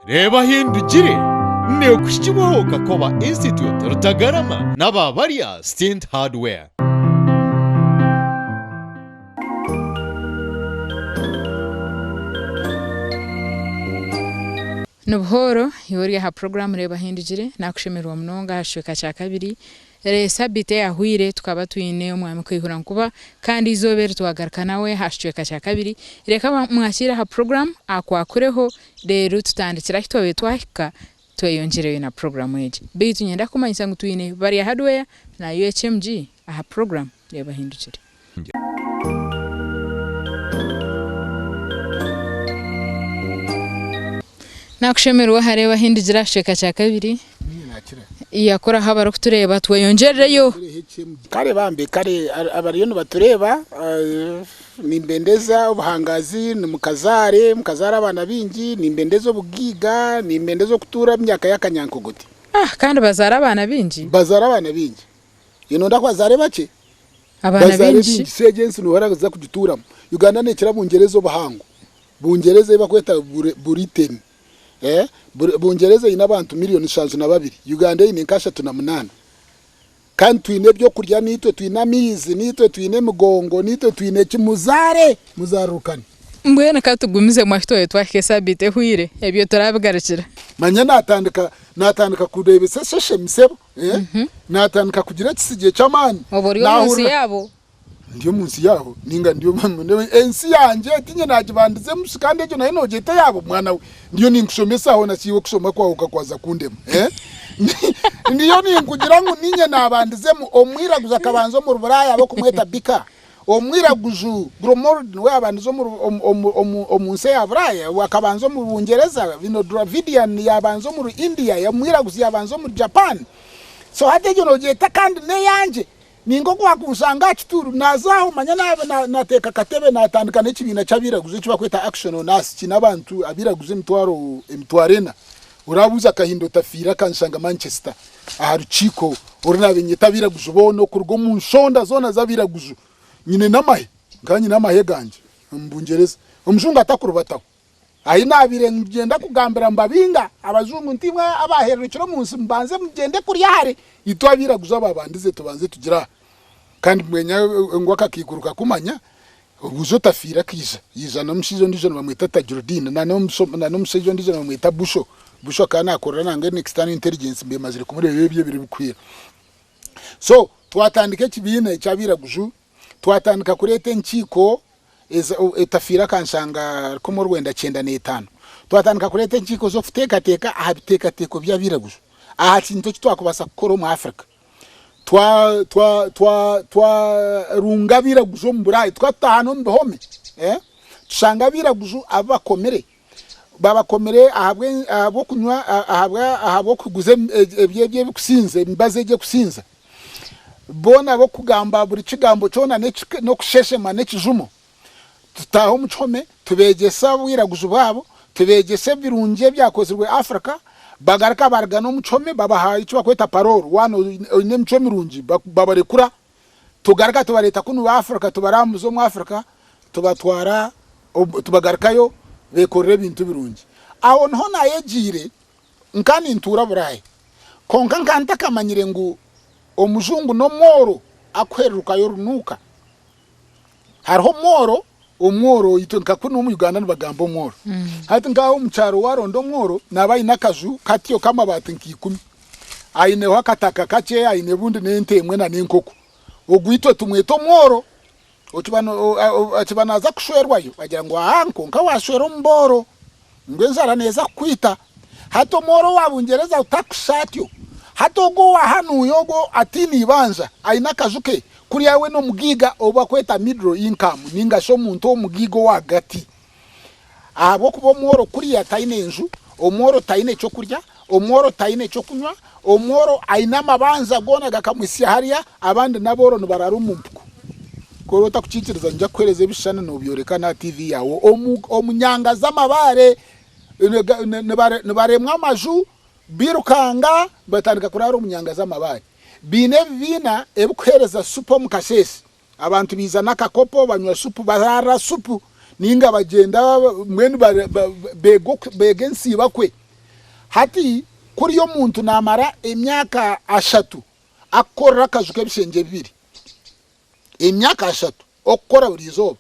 reba hindukire ni okushyikiweho Kakoba Institute Rutagarama n'ababarya Stint Hardware. Nubuhoro yori ha program reba hindukire nakushemerwa munonga hashweka cya kabiri sabite yahwire tukaba tuyine umwami kwihura nkuba kandi izobere tuhagarika nawe hashweka cya kabiri reka mwakira ha program akwakureho rero tutandikira kitwabe twahika tweyongerewe na program yeje bitu nyenda kumanyisa ngo tuyine bari hardware na UHMG aha program reba hindukire. Nakushemerwa hareba hindukira hashweka cya kabiri yakora habara kutureba tweyongereyo kare bambe kare abariyo batureba nimbendeza ubuhangazi mukazara abana bingi nimbendezo bugiga nimbendezo kutura myaka yakanyankogote kandi bazara abana bingi ino ndakwazare bake abana bingi segensi nuharaza kugituramo Uganda nekira bungerezo buhango bungereze bakweta buriteni bungereza ina abantu miliyoni 52 Uganda ine nkasha 8 kandi twine byo kurya nitwe twina mizi nitwe twine mugongo nitwe twine kimuzare muzarukana mbwene katugumize mwahitoye twakesa bite huire ebyo turabigarukira manya natandika kureba seshe misebo natandika kugira kisije cyamani munsi yabo ndiyo munsi yabo ninga ndiyo mama ensi yanje tinye najibandize musikande cyo nayo nogeta yabo mwana we ndiyo ninkushomesa aho nakiwe kushoma kwa ukakwaza kundema ndiyo ninkugira ngo ninye nabandize mu omwiraguza kabanzo mu ruburaya abo kumweta bika omwiraguzu gromord we abandizo mu omunse ya buraya wakabanzo mu bungereza bino Dravidian yabanzo mu India ya mwiraguzi yabanzo mu Japan so hatejo nogeta kandi ne yanje ningo kwakusanga kituru nazaho manya nateka katebe natandika n'ikibina cyabiraguze cyo bakweta action nas kinabantu abiraguze imtwarena urabuza kahindo tafira kanshanga Manchester aharuciko urinabenyeta biraguze bono kurgo mu nshonda zona zabiraguze nyine namahe nganye namahe ganje mbungereza umjunga atakurubataho ayi nabire ngenda kugambira mbabinga abazungu ntimwe abaherukiro munsi mbanze mugende kuri yare itwabiraguza babandize tubanze tugira kandi mwenya ngwaka kiguruka kumanya ubuzo tafira kiza yiza no mshizo ndizo bamwita Tajurdin na no mshizo ndizo bamwita busho kana akorana nange external intelligence mbe mazire kumurebe bye biri bukwira so twatandike kibine cyabiraguju twatandika kurete nkiko etafira kanshanga ko mu Rwanda 95 twatandika kurete nkiko zo futeka ahabiteka byabiraguju aha kintu kitwakubasa koro mu Africa twa runga biragujo mu Burayi twatahano mbehome tushanga biraguju abakomere babakomere abo kunywa abo kuguze ebyebye bikusinze mbaze je kusinza bona abo kugamba buri kigambo cyona no kusheshema nekijumo tutaho muchome tubegesa biraguju babo tubegese birunje byakozwe Africa bagaraka barga no muchome babahaye cyo bakweta parole wano ne muchome runji babarekura tugaraka tubareta kunu wa Africa tubaramuzo mu Africa tubatwara tubagarakayo bekorere bintu birunji aho nho nayegire nkani ntura burayi konka nkanta kamanyire ngo omujungu no moro akweruka yo runuka hariho moro omworo itonka kuno mu Uganda n'abagambo moro hati ngaho mucyaro warondo mworo nabaye nakazu katiyo kamabati nkikumi ayine wakataka kace ayine bundi nentemwe na nenkoko ogwito tumweto mworo otibana za kushwerwayo bagira ngo ahanko nka washwero mboro ngwenzara neza kwita hato moro wabungereza utakushatyo hato go wahanuyo go atini banja ayina kazuke kuri yawe no mugiga oba kweta middle income ninga sho muntu omugigo wagati abo kubo mworo kuri ya taine enju omworo taine cyo kurya omworo taine cyo kunywa omworo ayina mabanza gona gakamwisi hariya abandi naboro bararumumpuko korota kuciciriza nja kwereze bishana no byoreka na TV yawo omunyanga zamabare ne baremwa amaju birukanga batandika kurara omunyanga zamabare bine bina ebukhereza supo mukashesi abantu bizana kakopo banywa supu barara supu ninga bagenda mwene begensi bakwe hati kuri yo muntu namara emyaka 3 akora akazu k'ebishenge 2 emyaka 3 okora buri izoba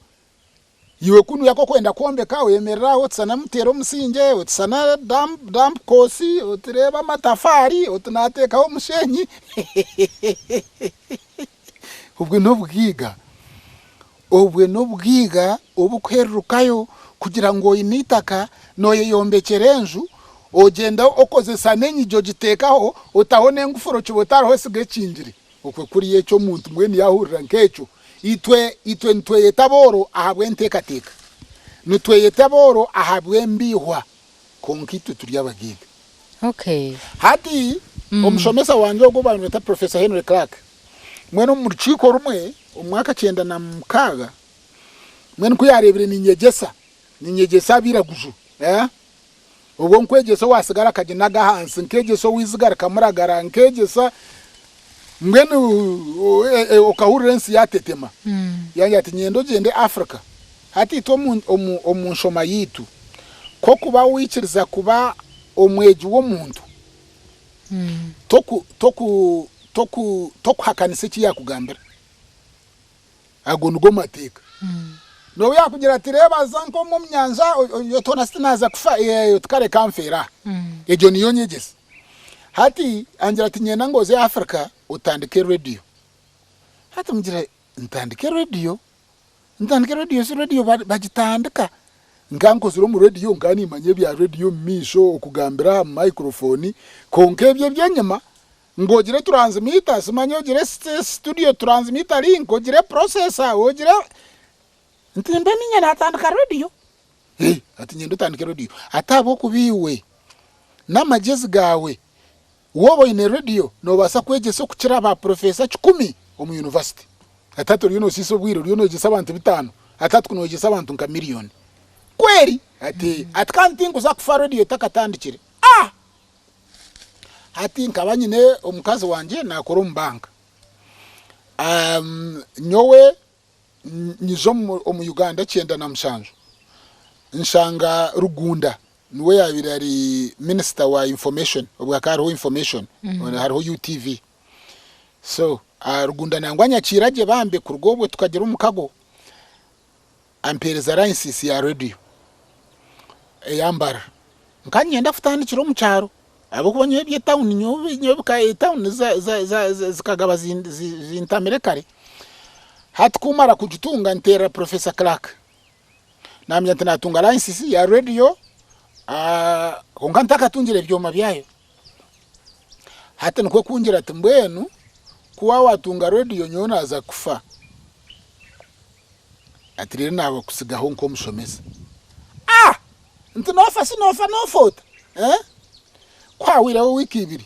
iwe kunu yako kwenda kombeka wemerera otsana mutero musinge otsana damp kosi otireba matafari otunatekaho mushenyi ubwe nobwiga obukwerukayo kugira ngo initaka noye yombekerenju ogenda okozesa nenyijo gitekaho utahone ngufuro kibotaro sige cinjiri okwe kuri yecho muntu mweni yahurira nkecho itwe yetaboro ahabwe ntekateka nutwe yetaboro ahabwe mbihwa konkitu turi abagiga. Okay, hati omushomesa wanje ogobantu ta Professor Henry Clark mwene mu rukiko rumwe umwaka 96 mwene kuyarebere ninyegesa biraguju ubwo nkwegesa wasigara kaginaga hansi nkegeso wizigara kamuragara nkegesa mwene okahurensi yatetema yanjye ati nyendo gende Africa hati to omunshoma yitu ko kuba wikiriza kuba omweji wo muntu toku hakanise kiyakugambira agonugo mateka no yakugira ati reba zanko mu myanja yotona sinaza kufa yotkare kamfera ejo niyo nyegese hati angira ati nyena ngoze Africa utandike radio hati mugira ntandike radio si radio bagitandika ngankoziro mu radio ngani manye bya radio misho okugambira microphone konkebye byanyama ngogire transmitter simanye ogire studio transmitter link ogire processor ogire ntimbe ninya natandika radio ati nyendo tandika radio atabo kubiwe namagezi gawe wobo ine radio no basa kwegesa kukira ba professor 10 mu university atatu ryo no siso bwiro ryo no gisa abantu 5 atatu kuno gisa abantu nka million kweri ati atkanti nguza kufa radio takatandikire ati nkabanyine omukazi wanje nakora umbanka nyowe nizo mu Uganda 97 nshanga Rugunda niwe yabirari minister wa information obwakaro information hariho UTV so Rugunda nangwanya kirage bambe kurugobwe tukagira umukago ampereza license ya radio eyambara nkanyenda futandikira mu cyaro abo kubonye bye town nyobuka town zikagaba zintamire kare hati kumara kujutunga ntera Professor Clark namya natunga license ya radio konkantaka tungire byoma byayo hati nko kungira ati mbwenu kuwa watunga radio nyona aza kufa atirire nabo kusigaho nko mushomesa ntinofa sinofa nofota kwawira wiki ibiri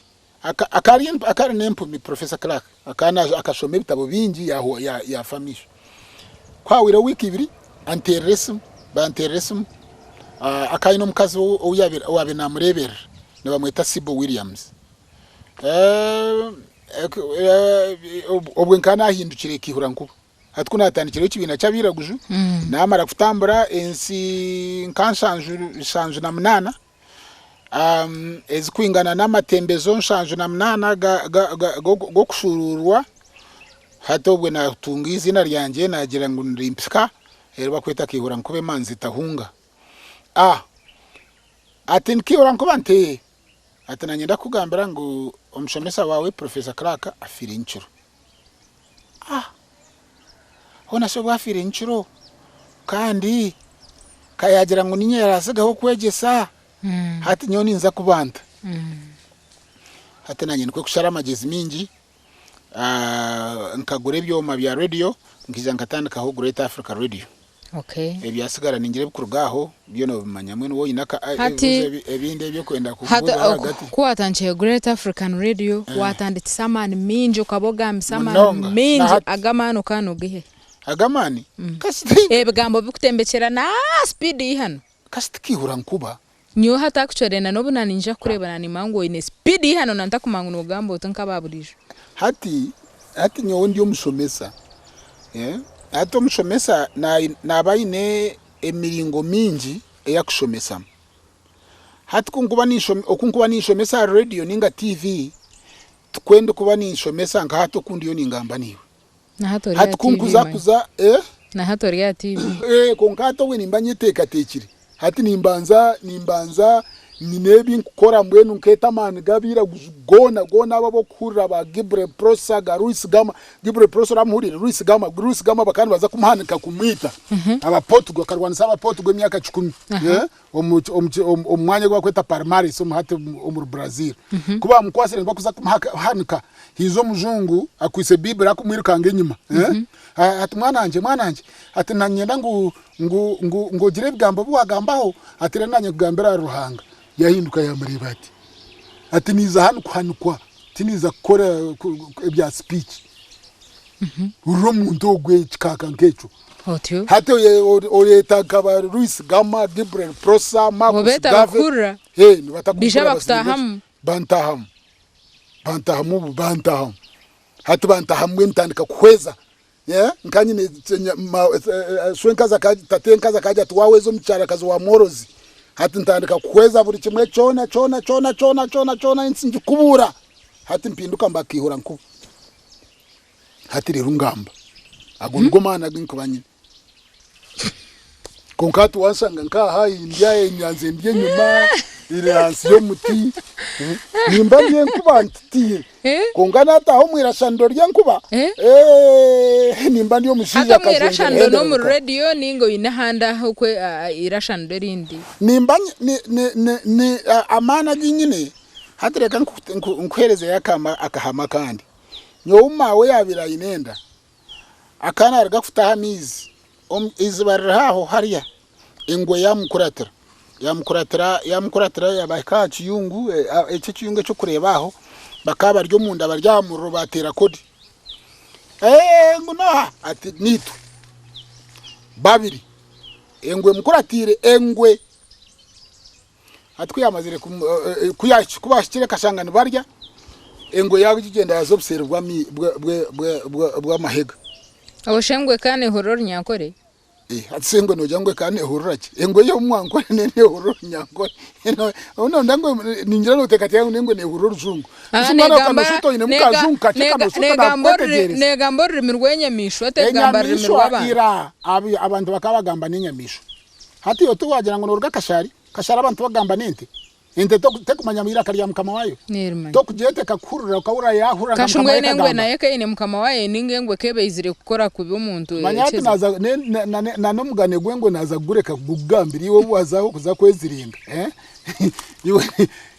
akari nempo mi Professor Clark akashome bitabo bingi ya famisho kwawira wiki ibiri banteresum akayino mukazi oyabe namurebera ne bamweta Sibo Williams obwe nkana ahindukire kihura nkuba hatukuna atandikire kibina cyabiraguju namara kutambura ensi nkanshanju na munana ezikwingana n'amatembezo nshanju na munana go kushururwa hato obwe natunga izina ryanjye nagira ngo ndimpika erba kweta kihura nkube manzi tahunga ati nkihura nkuba nte ati nanyenda kugambira ngo omushomesa wawe Professor Clark afire inchuro hona so bafire inchuro kandi kayagira ngo ninye yarasigaho kwegesa hati nyoni nza kubanta hati nanye nkwe kushara amagezi mingi nkagure byoma bya radio nkiza nkatandika ho Great Africa Radio. Okay, ebyasigara ningire bukurugaho byo no bimanya mwe wo inaka ebinde byo kwenda kuvuga hagati kwatanche Great African Radio watanditse samani minji ukaboga samani minji agamano kanu gihe agamani kasiti ebigambo bikutembekera na speed hano kasiti kihura nkuba nyo hata kuchorena no buna ninja kurebana ni mango ine speed hano nanta kumangu no gambo utanka baburijo hati nyo ndi omushomesa Ato mushomesa na abaine emiringo mingi eyakushomesa hati kunkuba nishomesa radio ninga TV twende kuba nishomesa nka hato kundi yo ningamba niwe na hato ria hati kunkuza kuza na hato ria TV konkato we nimbanye teka tekiri hati nimbanza ninebi nkora mbwenu nketa man gabira gona babo kurra ba Gibre Prosa Ruiz Gama Gibre Prosa ramhurire Ruiz Gama bakandi baza kumuhanika kumwita aba Portugal karwanisa aba Portugal myaka 10 omwanya gwa kweta Palmares umuhate mu Brazil kuba mkwasire bakuza kumuhanika hizo muzungu akwise Bible akumwirukange nyuma ati mwananje ati nanyenda ngo gire bwamba bwagambaho ati renanye kugambira ruhanga yahinduka yamureba ati niza hano kwanukwa tiniza kora ibya speech uro muntu ogwe kikaka nkecho hati oyeta kaba Ruiz Gama Gibre Prosa Marcus Gave bishaba kutahamu bantaham hati bantahamwe mtandika kweza nkanyine shwenkaza kaji tatenkaza kaji tuwawezo mchara kazi wa morozi hati ntandika kweza buri kimwe chona insinji kubura hati mpinduka mbakihura nku hati rero ngamba agongo mana ginkubanye konkatu wasanga nka hayi ndiye nyanze ndiye nyuma ire hansi yo muti nimba ndiye nkubantiye kongana taho mwirashando rya nkuba nimba ndiyo mushiza kazenga mwirashando no mu radio ningo inahanda hokwe irashando rindi nimba ni amana ginyine hatereka nkwereze yakama akahama kandi nyoma we yabira inenda akana aragafuta hamizi izbarraho hariya ingwe yamukuratira yabaka kiyungu ece kiyungu cyo kurebaho bakaba ryo munda baryamuro batera kodi ngunoha ati nitu babiri engwe mukuratire engwe atwiyamazire kubashikire kashangana barya engwe yabigenda yazobservwa bwa mahega aboshengwe kane horor nyakore atsengwe no jangwe kane hororaki engwe yo mwankore ne horor nyakore no ndangwe ningira no tekati yangu nengwe ne horor zungu usumana kana shuto ine mukazungu katika no shuto ne gambor mirwenye misho te gambar mirwaba ira abantu bakabagamba n'inyamisho hati yo tuwagira ngo norga kashari abantu bagamba nente ente tekumanya mira kariya mukama wayo tokujete kakurura ukabura yahura kashungwe nengwe naye kayine mukama waye ningengwe kebe izire gukora kubi umuntu manyati naza na no mugane gwengwe naza gureka kugambira iwe wazaho kuza kwezirinda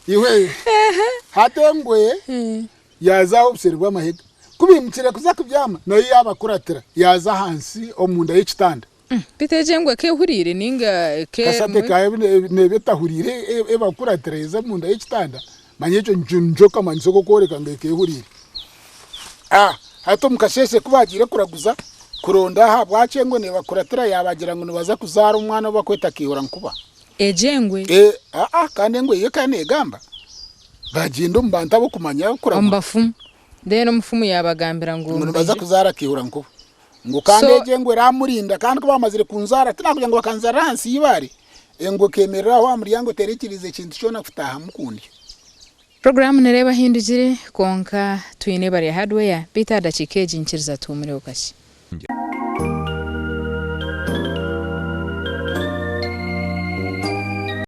iwe hatengwe yazaho observa mahega kubimukire kuza kubyama nayo yabakuratira yaza hansi omunda y'ikitanda bitejengwe ke hurire ninga ke kasate kaye nebeta hurire ebakuratereza munda y'ikitanda manyecho njoka mansoko koreka ngeke hurire hato mukashese kubagire kuraguza kuronda ha bwacengwe ne bakuratira yabagira ngo nibaza kuzara umwana bakweta kihura nkuba ejengwe kandi ngwe ye kane gamba bagindo mbanta bo kumanya kura ombafumu deno mfumu yabagambira ngo nibaza kuzara kihura nkuba ngo kandi jengwe ramurinda kandi ko bamazire kunzara tinakugira ngo bakanzara hansi yibari ngo kemerera wa muryango terekirize kintu cyo nakutaha mukundi program nereba hindugire konka twine bari hardware bita dachikeje nchiriza tumure ukashi